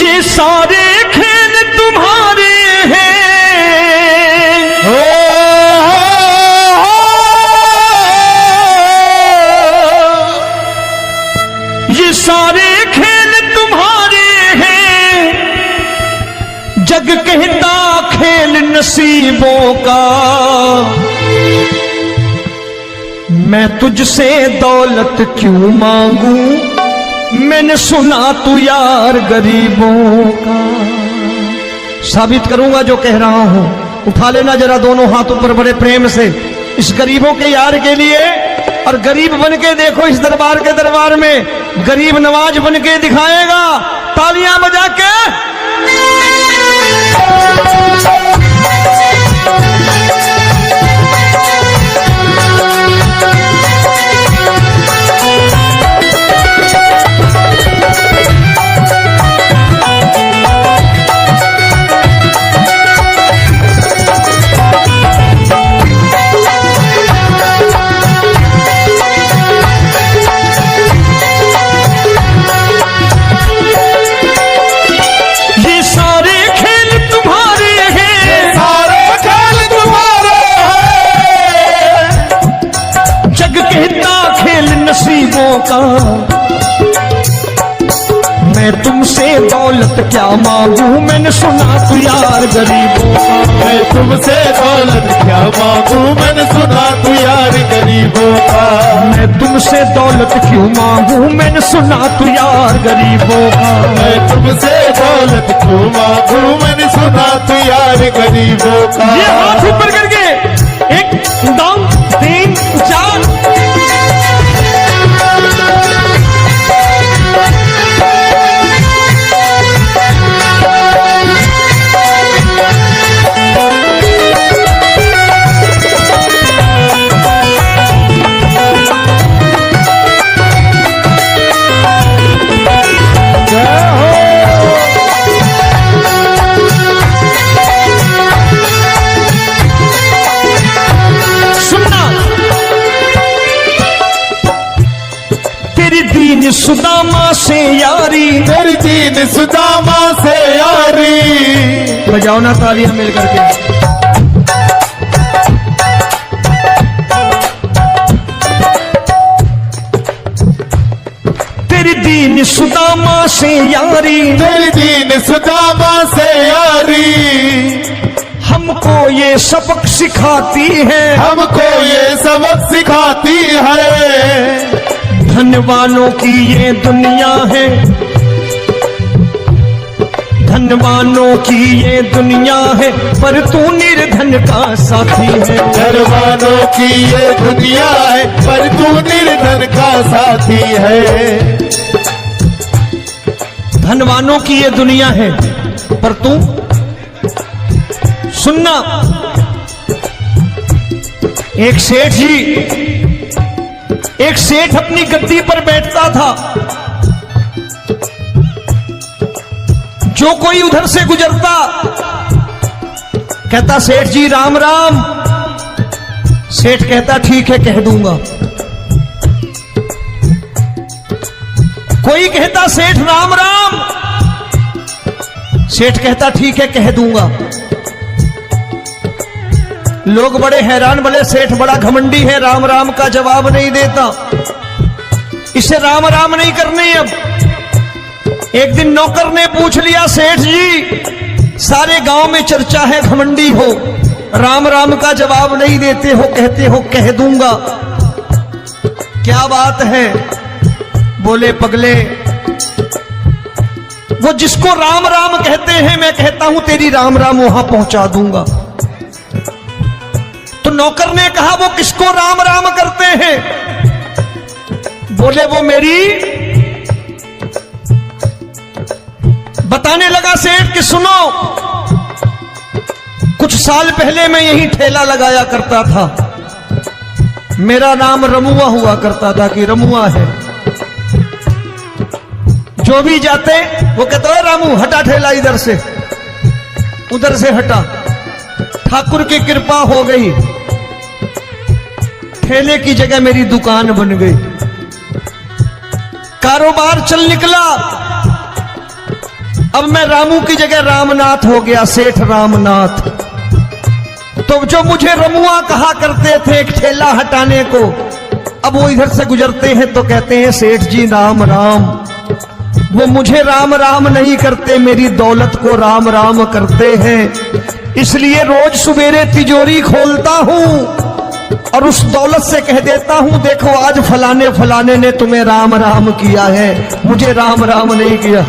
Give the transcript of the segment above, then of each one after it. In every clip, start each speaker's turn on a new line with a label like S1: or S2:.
S1: ये सारे खेल तुम्हारे हैं, ये सारे खेल तुम्हारे हैं, जग कहता खेल नसीबों का। मैं तुझसे दौलत क्यों मांगू, मैंने सुना तू यार गरीबों का। साबित करूंगा जो कह रहा हूं। उठा लेना जरा दोनों हाथ ऊपर बड़े प्रेम से इस गरीबों के यार के लिए, और गरीब बन के देखो इस दरबार के दरबार में गरीब नवाज बन के दिखाएगा, तालियां बजा के। नसीबों का मैं तुमसे दौलत क्या मांगू, मैंने सुना तू यार गरीबों का।
S2: मैं तुमसे दौलत क्या मांगू, मैंने सुना तू यार गरीबों का।
S1: मैं तुमसे दौलत क्यों मांगू, मैंने सुना तू यार गरीबों का।
S2: मैं तुमसे दौलत क्यों मांगू, मैंने सुना तू यार गरीबों का।
S1: ये हाथ ऊपर करके 1 2 3 4 सुदामा से यारी,
S2: तेरी दीन सुदामा से यारी।
S1: बजाओ ना तालियां मिल करके। तेरी दीन सुदामा से यारी,
S2: तेरी दीन सुदामा से यारी।
S1: हमको ये सबक सिखाती है,
S2: हमको ये सबक सिखाती है।
S1: धनवानों की ये दुनिया है, धनवानों की ये दुनिया है, पर तू निर्धन का साथी है।
S2: धनवानों की ये दुनिया है, पर तू निर्धन का साथी है।
S1: धनवानों की ये दुनिया है, पर तू सुनना। एक सेठ अपनी गद्दी पर बैठता था। जो कोई उधर से गुजरता कहता सेठ जी राम राम। सेठ कहता ठीक है कह दूंगा। कोई कहता सेठ राम राम। सेठ कहता ठीक है कह दूंगा। लोग बड़े हैरान, बोले सेठ बड़ा घमंडी है, राम राम का जवाब नहीं देता, इसे राम राम नहीं करने। अब एक दिन नौकर ने पूछ लिया सेठ जी सारे गांव में चर्चा है घमंडी हो, राम राम का जवाब नहीं देते हो, कहते हो कह दूंगा, क्या बात है? बोले पगले वो जिसको राम राम कहते हैं मैं कहता हूं तेरी राम राम वहां पहुंचा दूंगा। तो नौकर ने कहा वो किसको राम राम करते हैं? बोले वो मेरी। बताने लगा सेठ कि सुनो, कुछ साल पहले मैं यही ठेला लगाया करता था, मेरा नाम रमुआ हुआ करता था कि रमुआ है। जो भी जाते वो कहते हैं रामू हटा ठेला इधर से, उधर से हटा। ठाकुर की कृपा हो गई, ठेले की जगह मेरी दुकान बन गई, कारोबार चल निकला। अब मैं रामू की जगह रामनाथ हो गया, सेठ रामनाथ। तो जो मुझे रमुआ कहा करते थे एक ठेला हटाने को, अब वो इधर से गुजरते हैं तो कहते हैं सेठ जी राम राम। वो मुझे राम राम नहीं करते, मेरी दौलत को राम राम करते हैं। इसलिए रोज सवेरे तिजोरी खोलता हूं और उस दौलत से कह देता हूं देखो आज फलाने फलाने ने तुम्हें राम राम किया है, मुझे राम राम नहीं किया।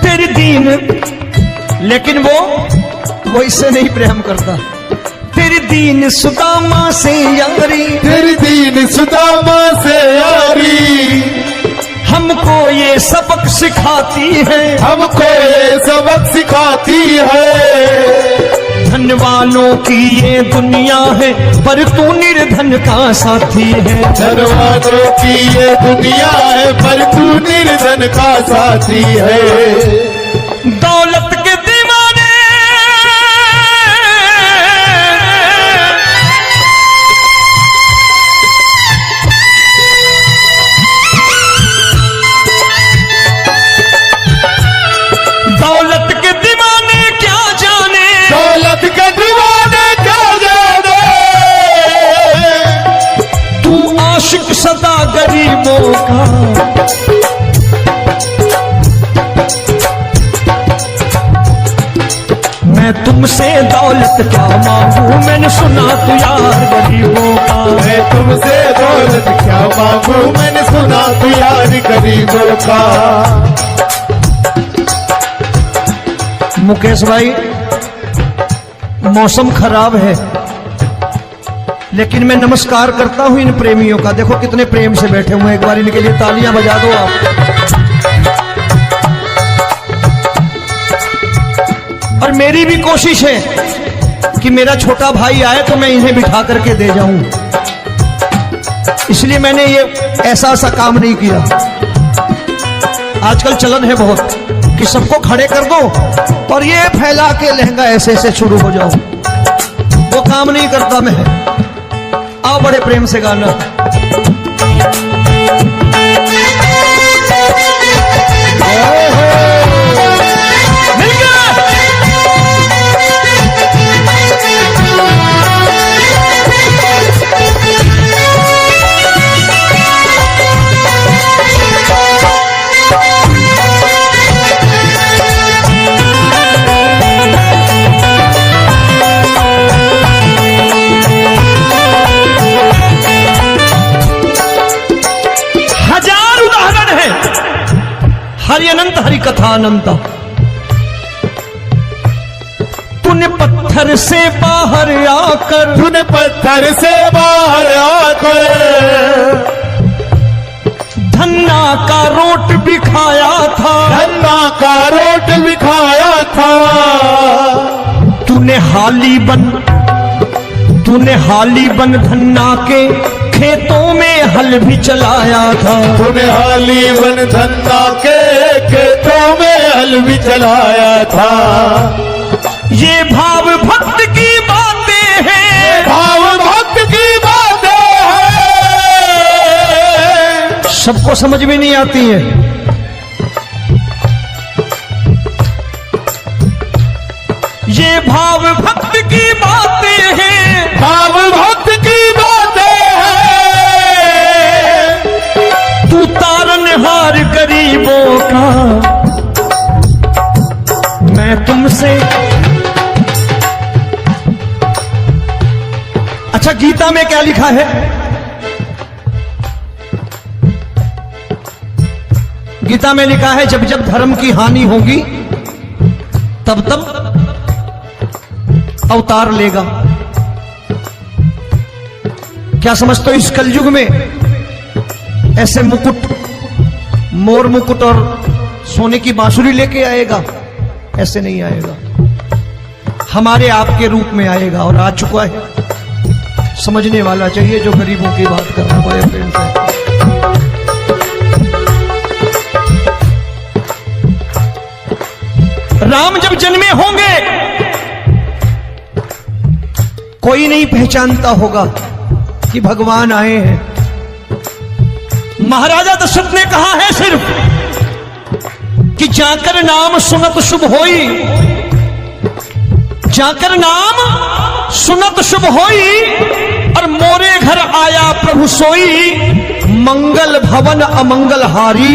S1: तेरी दीन, लेकिन वो इससे नहीं प्रेम करता। तेरी दीन सुदामा से यारी,
S2: तेरी दीन सुदामा से यारी,
S1: हमको ये सबक सिखाती है,
S2: हमको ये सबक सिखाती है।
S1: धन वालों की ये दुनिया है पर तू निर्धन का साथी है।
S2: धन वालों की ये दुनिया है पर तू निर्धन का साथी है।
S1: दौलत के दीवाने दौलत के दीवाने क्या जाने,
S2: दौलत के दीवाने क्या जाने,
S1: तू आशिक सदा गरीबों का। मैं तुमसे दौलत क्या मांगू, मैंने सुना तू यार गरीबों का।
S2: मैं तुमसे दौलत क्या मांगू, मैंने सुना तू यार गरीबों का।
S1: मुकेश भाई मौसम खराब है, लेकिन मैं नमस्कार करता हूं इन प्रेमियों का। देखो कितने प्रेम से बैठे हुए हैं, एक बार इनके लिए तालियां बजा दो आप। और मेरी भी कोशिश है कि मेरा छोटा भाई आए तो मैं इन्हें बिठा करके दे जाऊं, इसलिए मैंने ये ऐसा काम नहीं किया। आजकल चलन है बहुत कि सबको खड़े कर दो और ये फैला के लहंगा ऐसे ऐसे शुरू हो जाओ, वो काम नहीं करता मैं। आओ बड़े प्रेम से गाना। हरि अनंत हरि कथा अनंत। तूने पत्थर से बाहर आकर,
S2: तूने पत्थर से बाहर आकर
S1: धन्ना का रोट भी खाया था,
S2: धन्ना का रोट भी खाया था।
S1: तूने हाली बन धन्ना के खेतों में हल भी चलाया था।
S2: तूने हाली बन धन्ना के खेतों में हल भी चलाया था।
S1: ये भाव भक्त की बातें हैं,
S2: भाव भक्त की बातें हैं,
S1: सबको समझ में नहीं आती है। ये भाव भक्त की बातें हैं,
S2: भाव भक्त की बातें हैं।
S1: तू तारनहार गरीबों का, मैं तुमसे। अच्छा गीता में क्या लिखा है? गीता में लिखा है जब जब धर्म की हानि होगी तब तब अवतार लेगा। क्या समझते हो इस कलयुग में ऐसे मुकुट, मोर मुकुट और सोने की बांसुरी लेके आएगा? ऐसे नहीं आएगा, हमारे आपके रूप में आएगा और आ चुका है। समझने वाला चाहिए जो गरीबों की बात कर रहा है बड़े प्रेम से। राम जब जन्मे होंगे कोई नहीं पहचानता होगा, कि भगवान आए हैं। महाराजा दशरथ ने कहा है सिर्फ कि जाकर नाम सुनत शुभ होई, जाकर नाम सुनत शुभ होई, और मोरे घर आया प्रभु सोई, मंगल भवन अमंगल हारी,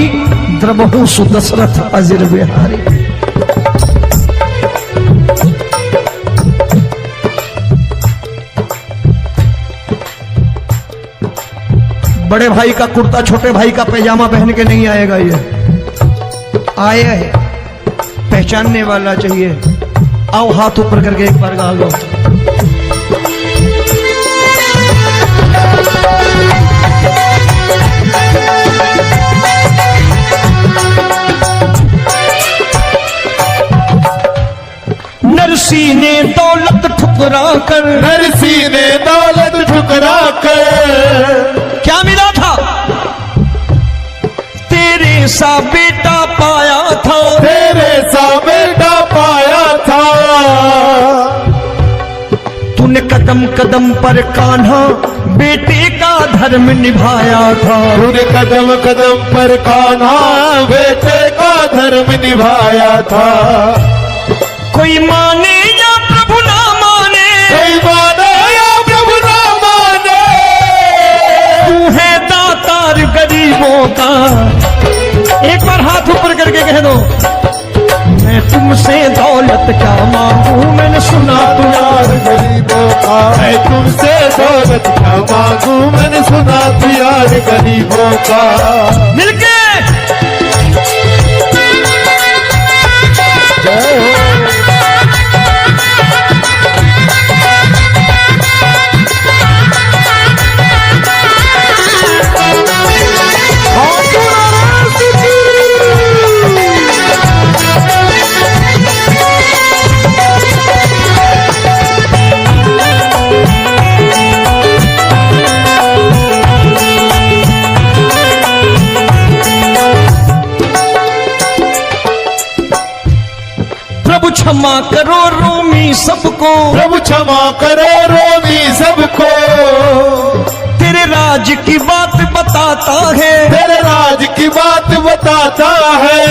S1: द्रबहु सुदशरथ अजिर बिहारी। बड़े भाई का कुर्ता छोटे भाई का पैजामा पहन के नहीं आएगा, ये आया है पहचानने वाला चाहिए। आओ हाथ ऊपर करके एक बार गा लो। नरसी ने दौलत ठुकरा कर,
S2: नरसी ने दौलत ठुकरा कर,
S1: क्या मिला था? तेरे सा बेटा पाया था,
S2: तेरे सा बेटा पाया था।
S1: तूने कदम कदम पर कान्हा बेटे का धर्म निभाया था,
S2: तूने कदम कदम पर कान्हा बेटे का धर्म निभाया था।
S1: कोई माने या प्रभु ना माने,
S2: कोई माने या प्रभु ना माने,
S1: तू है दातार गरीबों का। एक बार हाथ ऊपर करके कह दो, मैं तुमसे दौलत क्या मांगू, मैंने सुना तू यार
S2: गरीबों का। मैं तुमसे दौलत क्या मांगू, मैंने सुना तू यार गरीबों का।
S1: मिलके क्षमा करो रोमी सबको,
S2: प्रभु क्षमा करो रोमी सबको।
S1: तेरे राज की बात बताता है,
S2: तेरे राज की बात बताता है।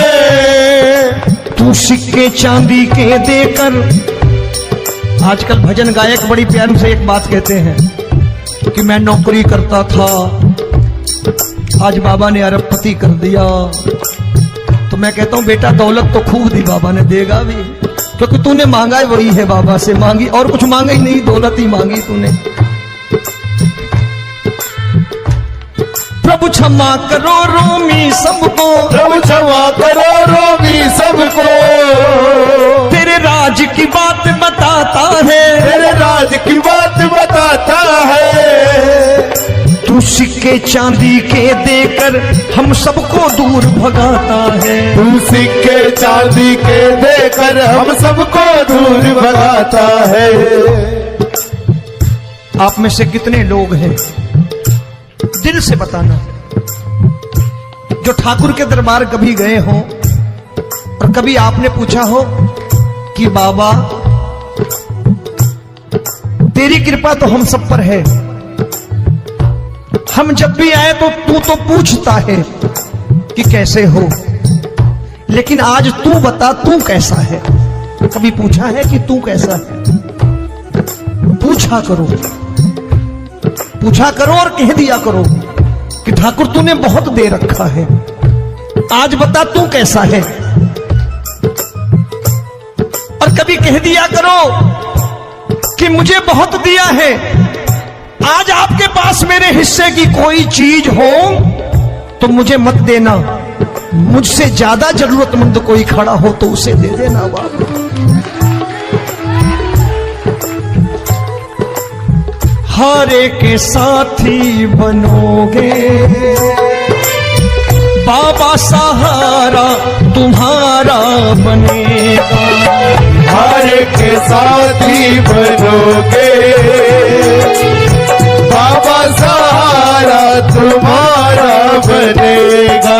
S1: तू सिक्के चांदी के देकर, आजकल भजन गायक बड़ी प्यार से एक बात कहते हैं कि मैं नौकरी करता था, आज बाबा ने अरबपति कर दिया। तो मैं कहता हूं बेटा दौलत तो खूब दी बाबा ने, देगा भी, क्योंकि तूने मांगा वही है बाबा से, मांगी और कुछ मांगा ही नहीं, दौलत ही मांगी तूने। प्रभु क्षमा करो रोमी सबको,
S2: प्रभु क्षमा करो रोमी सबको।
S1: तेरे राज की बात बताता है,
S2: तेरे राज की बात बताता है।
S1: तू सिक्के चांदी के देकर हम सबको दूर भगाता है,
S2: तू सिक्के चांदी के देकर हम सबको दूर भगाता है।
S1: आप में से कितने लोग हैं, दिल से बताना, जो ठाकुर के दरबार कभी गए हो और कभी आपने पूछा हो कि बाबा तेरी कृपा तो हम सब पर है, हम जब भी आए तो तू तो पूछता है कि कैसे हो, लेकिन आज तू बता तू कैसा है। कभी पूछा है कि तू कैसा है? पूछा करो, पूछा करो और कह दिया करो कि ठाकुर तूने बहुत दे रखा है, आज बता तू कैसा है। और कभी कह दिया करो कि मुझे बहुत दिया है, आज आपके पास मेरे हिस्से की कोई चीज हो तो मुझे मत देना, मुझसे ज्यादा जरूरतमंद कोई खड़ा हो तो उसे दे देना बाबा। हारे के साथी बनोगे बाबा, सहारा तुम्हारा बनेगा।
S2: हारे के साथी बनोगे बाबा, सहारा तुम्हारा बनेगा।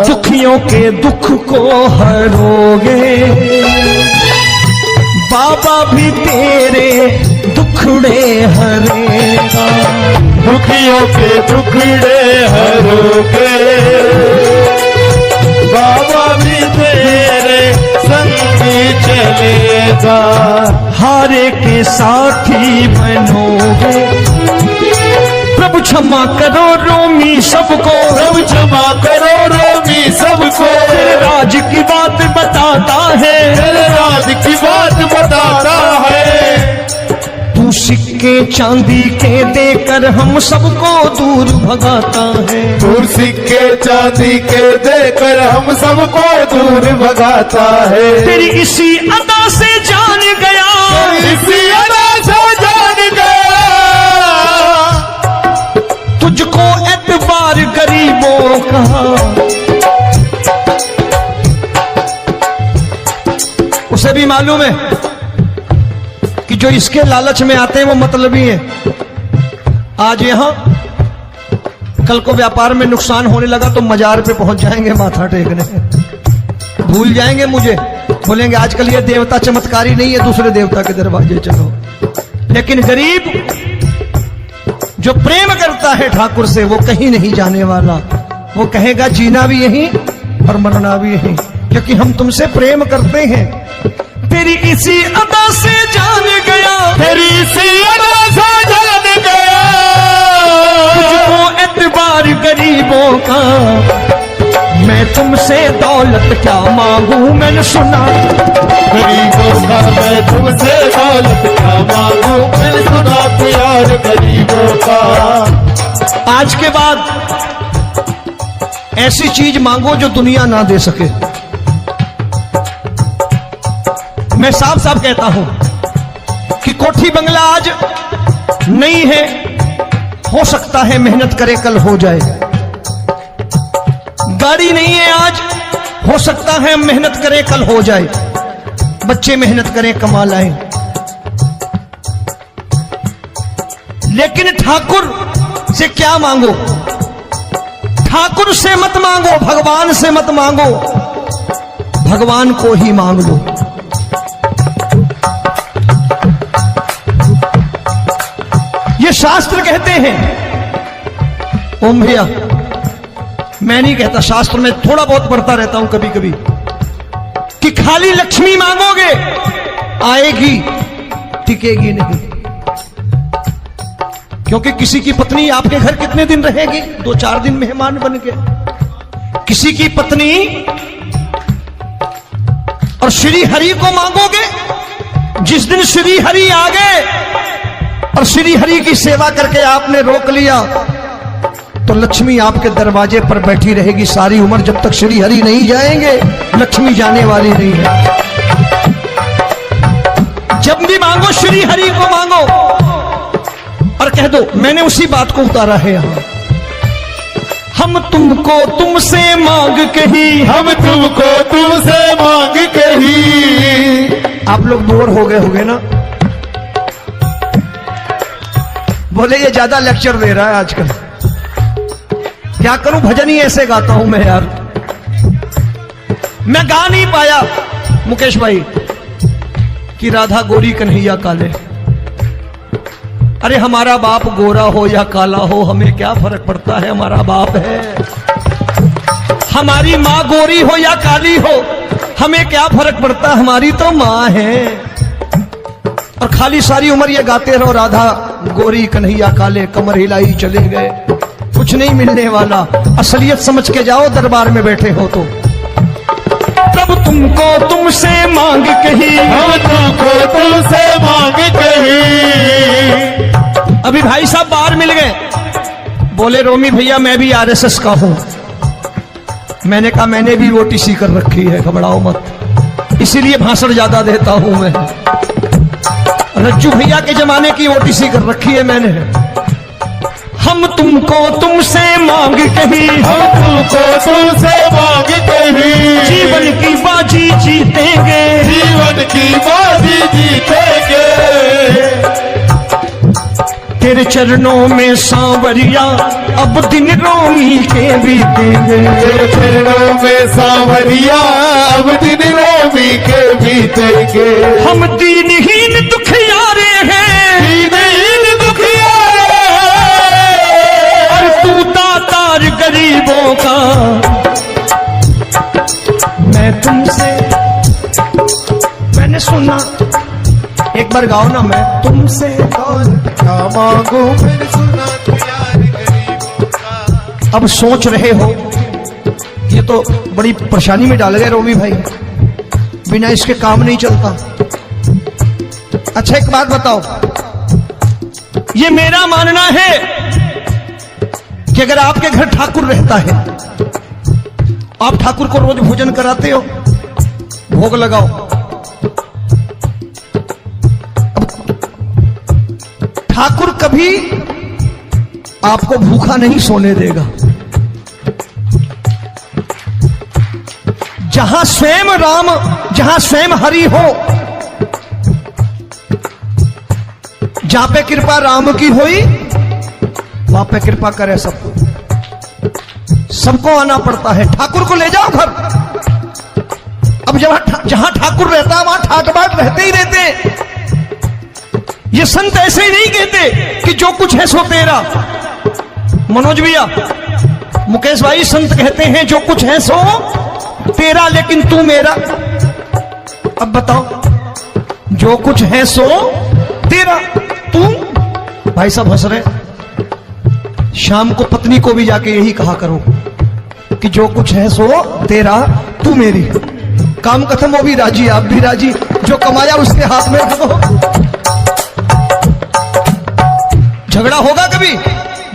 S1: दुखियों के दुख को हरोगे बाबा, भी तेरे दुखड़े हरेगा।
S2: दुखियों के दुखड़े हरोगे, बाबा भी तेरे संगी चलेगा।
S1: हारे के साथी बनोगे, प्रभु क्षमा करो रोमी सबको,
S2: प्रभु क्षमा करो रोमी सबको,
S1: तेरे राज की बात बताता है,
S2: तेरे राज की बात बताता है।
S1: तू सिक्के चांदी के देकर हम सबको दूर भगाता है,
S2: दूर सिक्के चांदी के देकर हम सबको दूर भगाता है।
S1: तेरी इसी अदा से जान गया,
S2: इसी अदा से जान गया,
S1: तुझको एतबार गरीबों का। उसे भी मालूम है कि जो इसके लालच में आते हैं वो मतलबी हैं। आज यहां कल को व्यापार में नुकसान होने लगा तो मजार पे पहुंच जाएंगे माथा टेकने, भूल जाएंगे मुझे, बोलेंगे आजकल ये देवता चमत्कारी नहीं है, दूसरे देवता के दरवाजे चलो। लेकिन गरीब जो प्रेम करता है ठाकुर से वो कहीं नहीं जाने वाला, वो कहेगा जीना भी यहीं और मरना भी यहीं, क्योंकि हम तुमसे प्रेम करते हैं। तेरी इसी अदा से जान गया,
S2: तेरी इसी अदा से जान गया,
S1: तुझको एतबार गरीबों का। मैं तुमसे दौलत क्या मांगू, मैंने सुना
S2: गरीबों का मैं तुमसे दौलत क्या मांगू, मैंने सुना प्यार गरीबों का।
S1: आज के बाद ऐसी चीज मांगो जो दुनिया ना दे सके। मैं साफ साफ कहता हूं कि कोठी बंगला आज नहीं है, हो सकता है मेहनत करे कल हो जाए। गाड़ी नहीं है आज, हो सकता है मेहनत करें कल हो जाए। बच्चे मेहनत करें कमा लाएं, लेकिन ठाकुर से क्या मांगो? ठाकुर से मत मांगो, भगवान से मत मांगो, भगवान को ही मांग लो। ये शास्त्र कहते हैं। ओम भैया, मैं नहीं कहता, शास्त्र में थोड़ा बहुत पढ़ता रहता हूं कभी कभी, कि खाली लक्ष्मी मांगोगे आएगी, टिकेगी नहीं। क्योंकि किसी की पत्नी आपके घर कितने दिन रहेगी? 2-4 दिन मेहमान बन के। किसी की पत्नी और श्री हरि को मांगोगे, जिस दिन श्री हरि आ गए और श्री हरि की सेवा करके आपने रोक लिया तो लक्ष्मी आपके दरवाजे पर बैठी रहेगी सारी उम्र। जब तक श्री हरि नहीं जाएंगे लक्ष्मी जाने वाली नहीं है। जब भी मांगो श्री हरि को मांगो और कह दो मैंने उसी बात को उतारा है यहां। हम तुमको तुमसे मांग कही,
S2: हम तुमको तुमसे मांग कही।
S1: आप लोग बोर हो गए होंगे ना? बोले ये ज्यादा लेक्चर दे रहा है आजकल। क्या करूं, भजन ही ऐसे गाता हूं मैं यार। मैं गा नहीं पाया मुकेश भाई कि राधा गोरी कन्हैया काले। अरे हमारा बाप गोरा हो या काला हो हमें क्या फर्क पड़ता है, हमारा बाप है। हमारी माँ गोरी हो या काली हो हमें क्या फर्क पड़ता, हमारी तो माँ है। और खाली सारी उम्र ये गाते रहो राधा गोरी कन्हैया काले, कमर हिलाई चले गए, कुछ नहीं मिलने वाला। असलियत समझ के जाओ दरबार में बैठे हो तो। प्रभु तुमको तुमसे मांग कही,
S2: हम तुमको तुमसे मांग कही।
S1: अभी भाई साहब बाहर मिल गए, बोले रोमी भैया मैं भी आरएसएस का हूं। मैंने कहा मैंने भी ओटीसी कर रखी है, घबराओ मत, इसीलिए भाषण ज्यादा देता हूं मैं। रज्जू भैया के जमाने की ओटीसी कर रखी है मैंने। हम तुमको तुमसे मांग कही,
S2: हम तुमको तुमसे मांग कही।
S1: जीवन की बाजी जीतेंगे,
S2: जीवन की बाजी जीतेंगे।
S1: तेरे चरणों में सांवरिया अब दिन रोमी के बीतेंगे।
S2: तेरे चरणों में सांवरिया अब दिन रोमी के बीतेंगे।
S1: हम दीनहीन दुखियारे हैं,
S2: दीनहीन दुखियारे हैं।
S1: बार गाओ ना, मैं तुमसे
S2: दौलत क्या मांगू मैंने सुना तू यार गरीबों का।
S1: अब सोच रहे हो ये तो बड़ी परेशानी में डाल गए रोमी भाई, बिना इसके काम नहीं चलता। अच्छा एक बात बताओ, ये मेरा मानना है कि अगर आपके घर ठाकुर रहता है, आप ठाकुर को रोज भोजन कराते हो, भोग लगाओ, अब ठाकुर कभी आपको भूखा नहीं सोने देगा। जहां स्वयं राम, जहां स्वयं हरि हो, जहां पे कृपा राम की हुई वहां पे कृपा करे सबको, सबको आना पड़ता है। ठाकुर को ले जाओ घर। अब जहां ठाकुर रहता है वहां ठाट बाट रहते ही रहते हैं। ये संत ऐसे ही नहीं कहते कि जो कुछ है सो तेरा। मनोज भैया, मुकेश भाई, संत कहते हैं जो कुछ है सो तेरा लेकिन तू मेरा। अब बताओ, जो कुछ है सो तेरा, तू। भाई साहब हंस रहे। शाम को पत्नी को भी जाके यही कहा करो कि जो कुछ है सो तेरा, तू मेरी। काम खत्म, वो भी राजी, आप भी राजी, जो कमाया उसके हाथ में रखो। झगड़ा होगा कभी?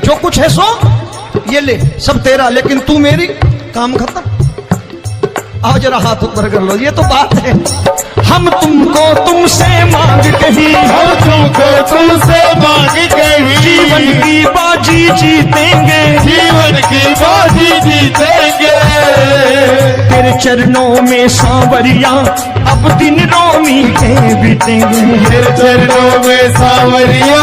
S1: जो कुछ है सो ये ले, सब तेरा लेकिन तू मेरी, काम खत्म। आओ जरा हाथ ऊपर कर लो, ये तो बात है। हम तुमको तुमसे मांग कहीं,
S2: हम तुमको तुमसे मांग कहीं,
S1: जीवन की बाजी जीतेंगे,
S2: जीवन की बाजी जीतेंगे।
S1: तेरे चरणों में सांवरिया अब दिन रोमी के बीतेंगे।
S2: तेरे चरणों में सांवरिया